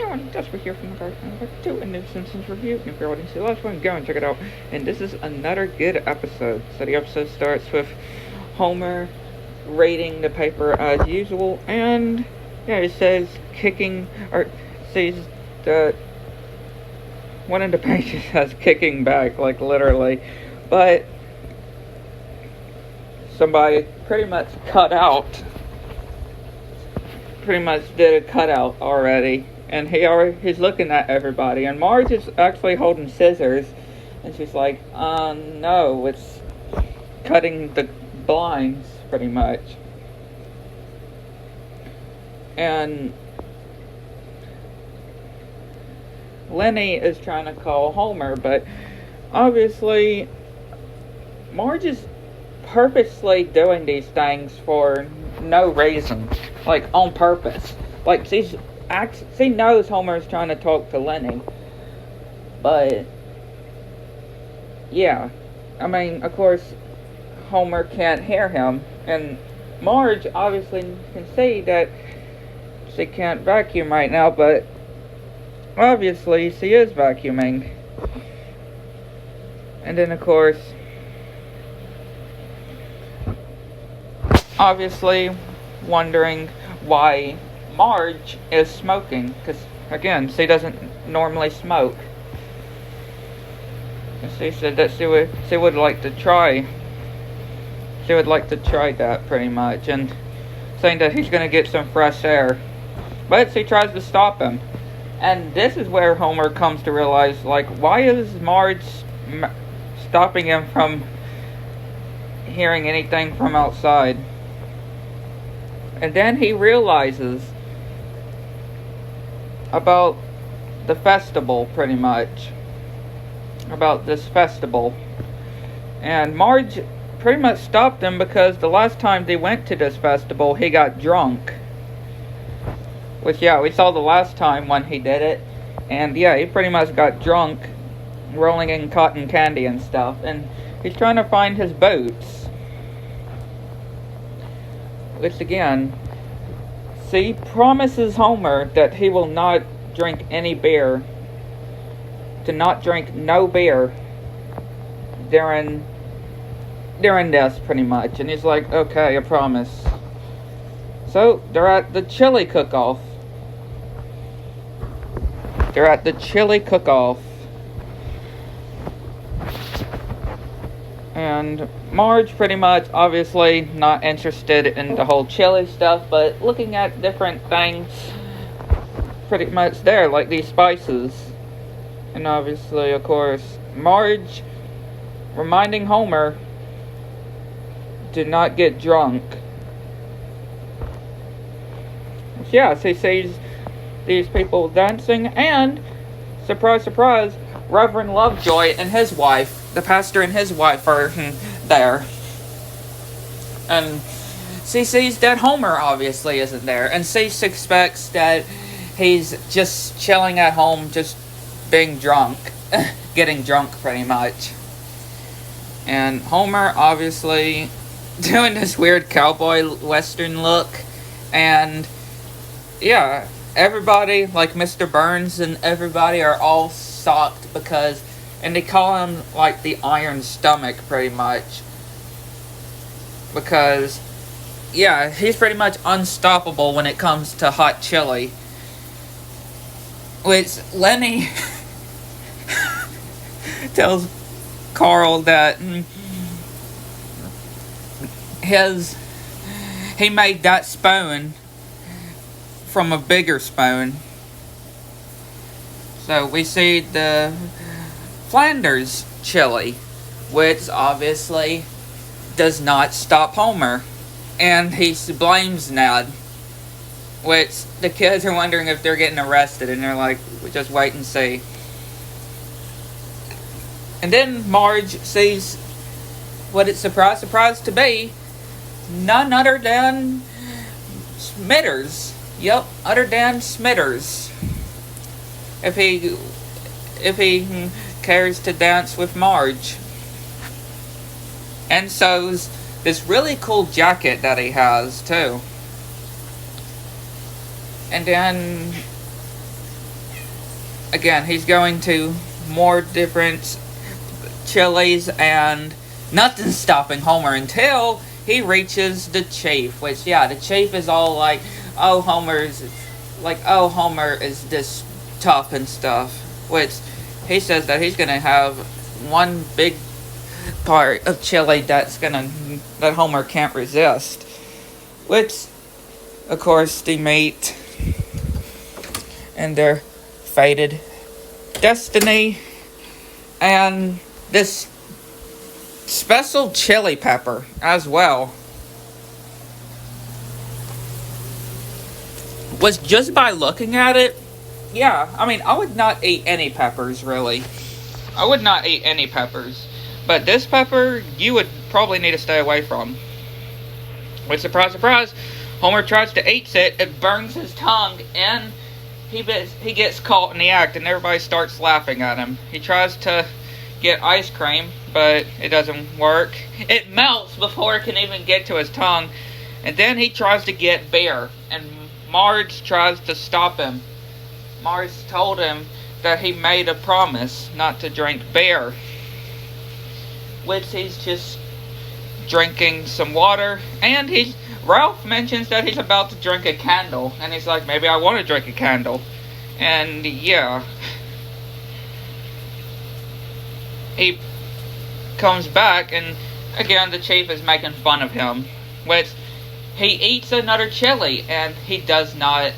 doing? Jasper here from the Garden Number 2 in the Simpsons review. If you're already see the last one, go and check it out. And this is another good episode. So the episode starts with Homer reading the paper as usual, and yeah, it says says that one of the pages has kicking back, like literally, but somebody pretty much did a cutout already, and he's looking at everybody, and Marge is actually holding scissors, and she's like, no, it's cutting the blinds pretty much. And Lenny is trying to call Homer, but obviously Marge is purposely doing these things for no reason, like on purpose. Like she knows Homer is trying to talk to Lenny, but yeah, I mean, of course Homer can't hear him, and Marge obviously can see that she can't vacuum right now, but obviously she is vacuuming. And then of course, obviously wondering why Marge is smoking, because again, she doesn't normally smoke. And she said that she would like to try that pretty much, and saying that he's going to get some fresh air. But she tries to stop him. And this is where Homer comes to realize, like, why is Marge stopping him from hearing anything from outside? And then he realizes about the festival, pretty much. About this festival. And Marge pretty much stopped him because the last time they went to this festival, he got drunk. Which, yeah, we saw the last time when he did it. And, yeah, he pretty much got drunk, rolling in cotton candy and stuff. And he's trying to find his boots. Which, again, she promises Homer that he will not drink any beer. To not drink no beer during this, pretty much. And he's like, okay, I promise. So, they're at the chili cook-off. And Marge pretty much, obviously, not interested in the whole chili stuff, but looking at different things pretty much there, like these spices. And obviously, of course, Marge reminding Homer to not get drunk. Yeah, she sees these people dancing, and surprise, surprise, Reverend Lovejoy and his wife, the pastor and his wife, are there. And she sees that Homer obviously isn't there, and she suspects that he's just chilling at home, just being drunk, getting drunk pretty much. And Homer obviously doing this weird cowboy western look, and yeah, everybody, like Mr. Burns and everybody, are all shocked because, and they call him like the Iron Stomach pretty much, because yeah, he's pretty much unstoppable when it comes to hot chili. Which Lenny tells Carl that he made that spoon from a bigger spoon. So we see the Flanders chili, which obviously does not stop Homer, and he blames Ned, which the kids are wondering if they're getting arrested, and they're like, just wait and see. And then Marge sees what it's surprise to be none other than Smithers. Yep, other than Smithers. If he cares to dance with Marge. And so's this really cool jacket that he has, too. And then again, he's going to more different chilies, and nothing's stopping Homer until he reaches the chief. Which, yeah, the chief is all like, oh, Homer is this tough and stuff. Which he says that he's gonna have one big part of chili that Homer can't resist. Which, of course, they meet and their fated destiny, and this special chili pepper as well was, just by looking at it, yeah, I mean, I would not eat any peppers, really. I would not eat any peppers. But this pepper, you would probably need to stay away from. With surprise, surprise, Homer tries to eat it. It burns his tongue, and he gets caught in the act, and everybody starts laughing at him. He tries to get ice cream, but it doesn't work. It melts before it can even get to his tongue. And then he tries to get beer, and Marge tries to stop him. Marge told him that he made a promise not to drink beer, which he's just drinking some water, and Ralph mentions that he's about to drink a candle, and he's like, maybe I want to drink a candle. And yeah, he comes back, and again the chief is making fun of him, which he eats another chili, and he does not.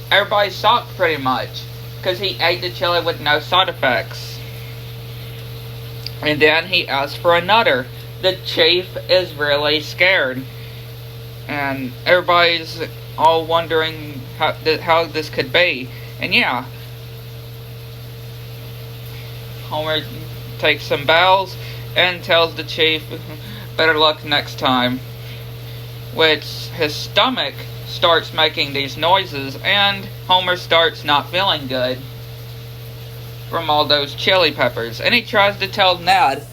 Everybody's shocked pretty much, because he ate the chili with no side effects. And then he asks for another. The chief is really scared, and everybody's all wondering how this could be. And yeah, Homer takes some bows and tells the chief, better luck next time. Which his stomach starts making these noises, and Homer starts not feeling good from all those chili peppers. And he tries to tell Ned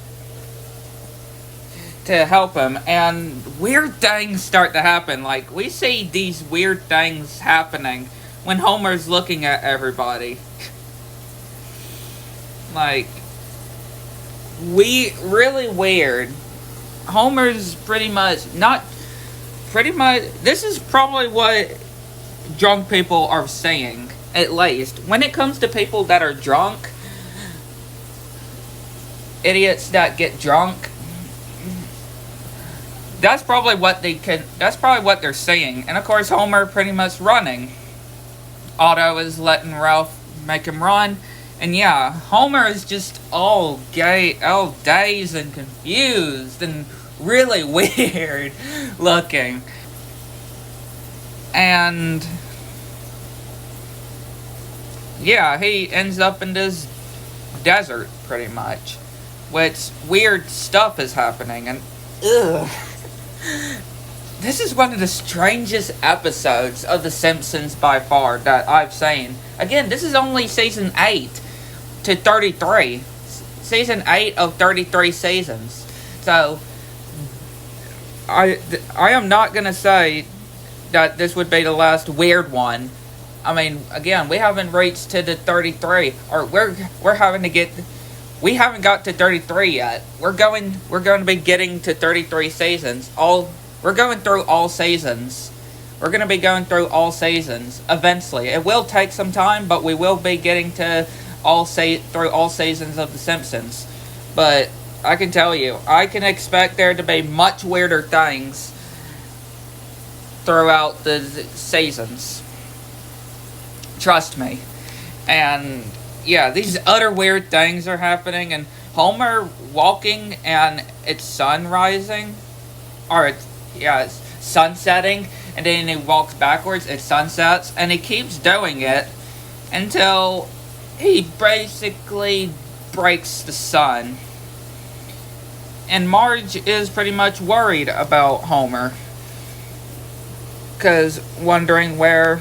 to help him, and weird things start to happen. Like, we see these weird things happening when Homer's looking at everybody. Like, really weird. Homer's this is probably what drunk people are saying, at least. When it comes to people that are drunk, idiots that get drunk, that's probably what they're saying. And of course, Homer pretty much running. Otto is letting Ralph make him run. And yeah, Homer is just all dazed and confused and really weird looking. And yeah, he ends up in this desert pretty much, which weird stuff is happening. And ugh, this is one of the strangest episodes of The Simpsons by far that I've seen. Again, this is only season 8 to 33. Season 8 of 33 seasons. So I am not going to say that this would be the last weird one. I mean, again, we haven't reached to the 33, or we haven't got to 33 yet. We're going to be getting to 33 seasons. We're going through all seasons. We're going to be going through all seasons eventually. It will take some time, but we will be getting to through all seasons of The Simpsons. But I can tell you, I can expect there to be much weirder things throughout the seasons. Trust me. And yeah, these other weird things are happening, and Homer walking and it's sun rising, or it's sun setting, and then he walks backwards, it sunsets, and he keeps doing it until he basically breaks the sun. And Marge is pretty much worried about Homer, because wondering where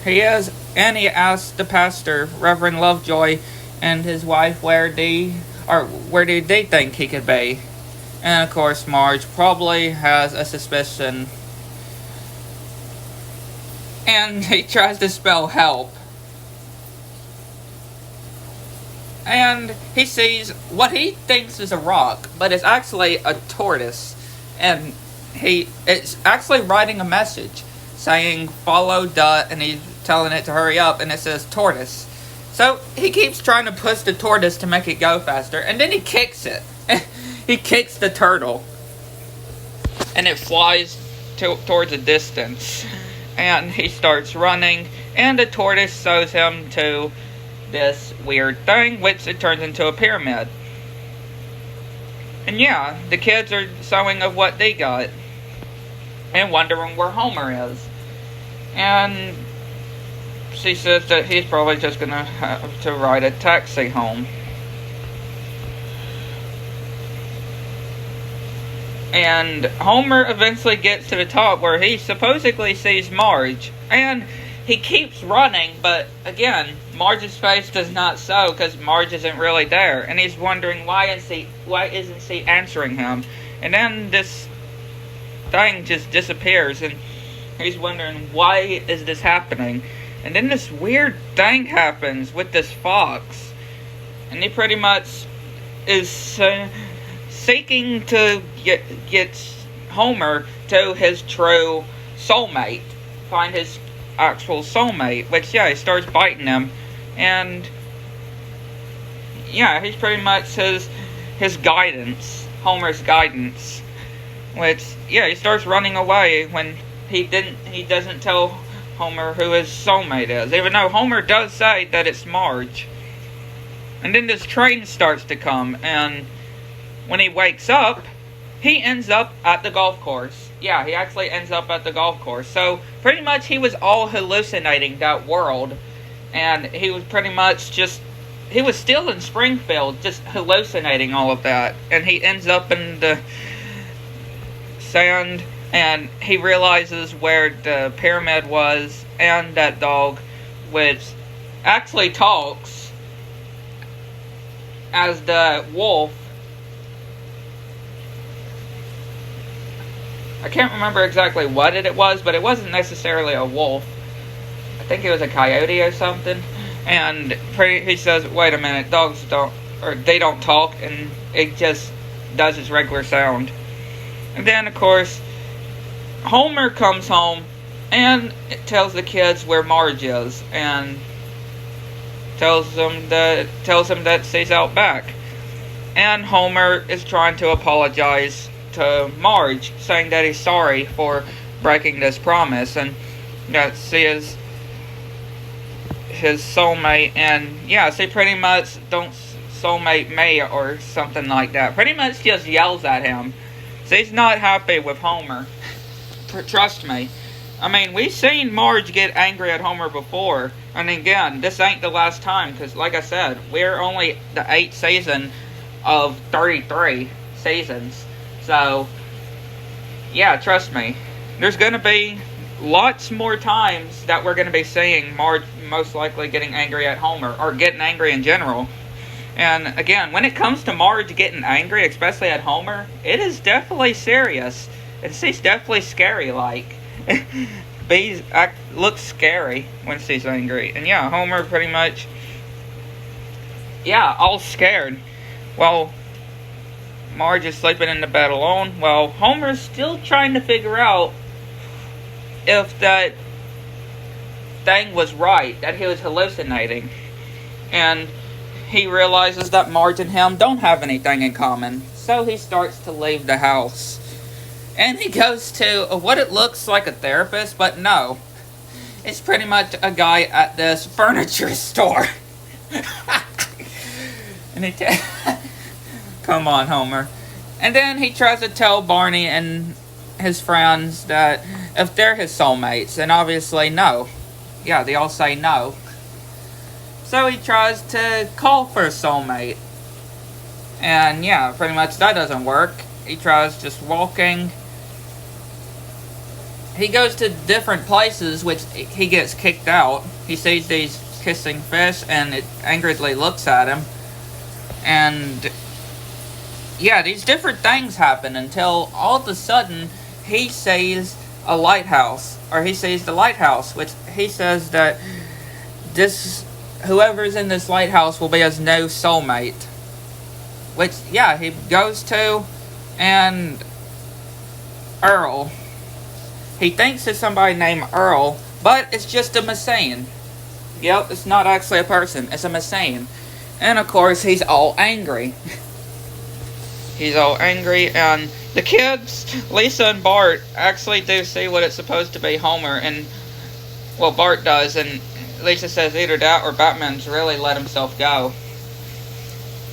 he is, and he asks the pastor, Reverend Lovejoy, and his wife where do they think he could be. And of course, Marge probably has a suspicion, and he tries to spell help and he sees what he thinks is a rock, but it's actually a tortoise, and it's actually writing a message saying follow duh, and he's telling it to hurry up, and it says tortoise. So he keeps trying to push the tortoise to make it go faster, and then he kicks it. He kicks the turtle, and it flies towards a distance, and he starts running, and the tortoise shows him to this weird thing, which it turns into a pyramid. And yeah, the kids are showing of what they got and wondering where Homer is. And she says that he's probably just gonna have to ride a taxi home. And Homer eventually gets to the top where he supposedly sees Marge. And he keeps running, but again, Marge's face does not show because Marge isn't really there. And he's wondering why isn't she answering him? And then this thing just disappears, and he's wondering why is this happening? And then this weird thing happens with this fox, and he pretty much is seeking to get Homer to his true soulmate, find his actual soulmate, which yeah, he starts biting him, and yeah, he's pretty much his guidance, Homer's guidance, which yeah, he starts running away when he doesn't tell Homer who his soulmate is, even though Homer does say that it's Marge. And then this train starts to come, and when he wakes up, he ends up at the golf course. Yeah, he actually ends up at the golf course. So, pretty much he was all hallucinating that world. And he was pretty much he was still in Springfield, just hallucinating all of that. And he ends up in the sand, and he realizes where the pyramid was, and that dog, which actually talks as the wolf. I can't remember exactly what it was, but it wasn't necessarily a wolf. I think it was a coyote or something. And he says, wait a minute, dogs they don't talk, and it just does its regular sound. And then, of course, Homer comes home, and it tells the kids where Marge is, and tells him that she's out back. And Homer is trying to apologize to Marge, saying that he's sorry for breaking this promise, and that she is his soulmate, and yeah, she pretty much don't soulmate me or something like that. Pretty much just yells at him. She's not happy with Homer. Trust me. I mean, we've seen Marge get angry at Homer before, and again, this ain't the last time, because like I said, we're only the 8th season of 33 seasons. So, yeah, trust me. There's going to be lots more times that we're going to be seeing Marge most likely getting angry at Homer, or getting angry in general. And again, when it comes to Marge getting angry, especially at Homer, it is definitely serious. And she's definitely scary-like. Bees looks scary when she's angry. And yeah, Homer pretty much, yeah, all scared. Well, Marge is sleeping in the bed alone. Well, Homer's still trying to figure out if that thing was right, that he was hallucinating. And he realizes that Marge and him don't have anything in common. So he starts to leave the house. And he goes to what it looks like a therapist, but no. It's pretty much a guy at this furniture store. And he come on, Homer. And then he tries to tell Barney and his friends that if they're his soulmates, and obviously no. Yeah, they all say no. So he tries to call for a soulmate. And yeah, pretty much that doesn't work. He tries just walking. He goes to different places, which he gets kicked out. He sees these kissing fish, and it angrily looks at him. And yeah, these different things happen until all of a sudden he sees a lighthouse, or he sees the lighthouse, which he says that this whoever's in this lighthouse will be his new soulmate. Which, yeah, he goes to, and Earl. He thinks it's somebody named Earl, but it's just a machine. Yep, it's not actually a person, it's a machine. And of course, he's all angry. He's all angry, and the kids, Lisa and Bart, actually do see what it's supposed to be Homer, and, well, Bart does, and Lisa says either that or Batman's really let himself go.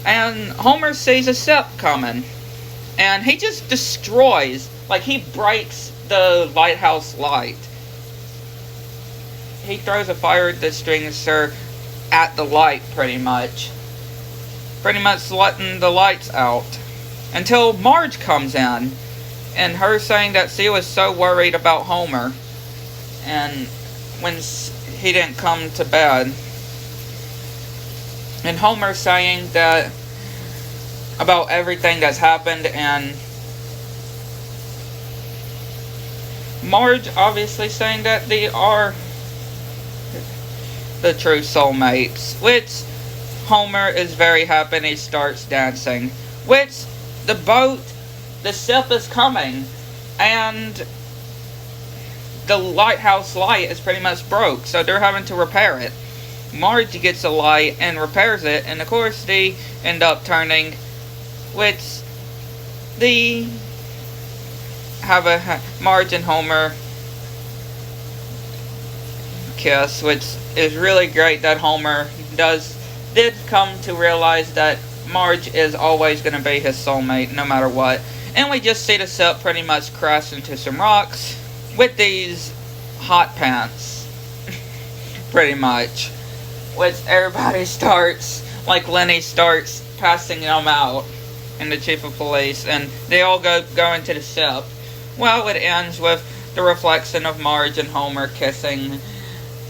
And Homer sees a ship coming, and he just destroys, like he breaks the lighthouse light. He throws a fire extinguisher at the light, pretty much letting the lights out. Until Marge comes in, and her saying that she was so worried about Homer, and when he didn't come to bed. And Homer saying that about everything that's happened, and Marge obviously saying that they are the true soulmates, which Homer is very happy and he starts dancing. Which, the ship is coming, and the lighthouse light is pretty much broke, so they're having to repair it. Marge gets a light and repairs it, and of course they end up turning, which they have a Marge and Homer kiss, which is really great that Homer did come to realize that Marge is always going to be his soulmate no matter what. And we just see the ship pretty much crash into some rocks with these hot pants. Pretty much. Which everybody starts, like Lenny starts passing them out, and the chief of police, and they all go into the ship. Well, it ends with the reflection of Marge and Homer kissing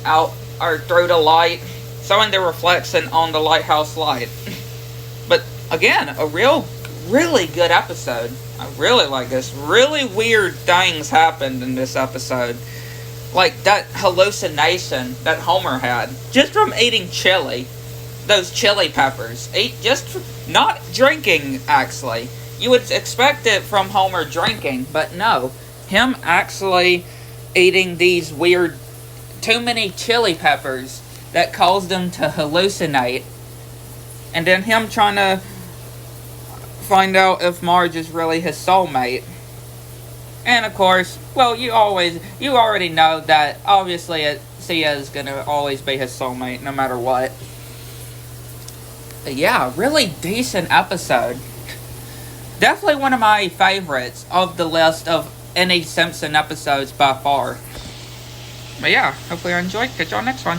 out or through the light, showing the reflection on the lighthouse light. But again, a really good episode. I really like this. Really weird things happened in this episode. Like that hallucination that Homer had just from eating chili. Those chili peppers. Not drinking, actually. You would expect it from Homer drinking, but no. Him actually eating these weird, too many chili peppers that caused him to hallucinate. And then him trying to find out if Marge is really his soulmate. And of course, well, you already know that obviously she is gonna always be his soulmate no matter what. But yeah, really decent episode. Definitely one of my favorites of the list of any Simpson episodes by far. But yeah, hopefully you enjoyed. Catch y'all next one.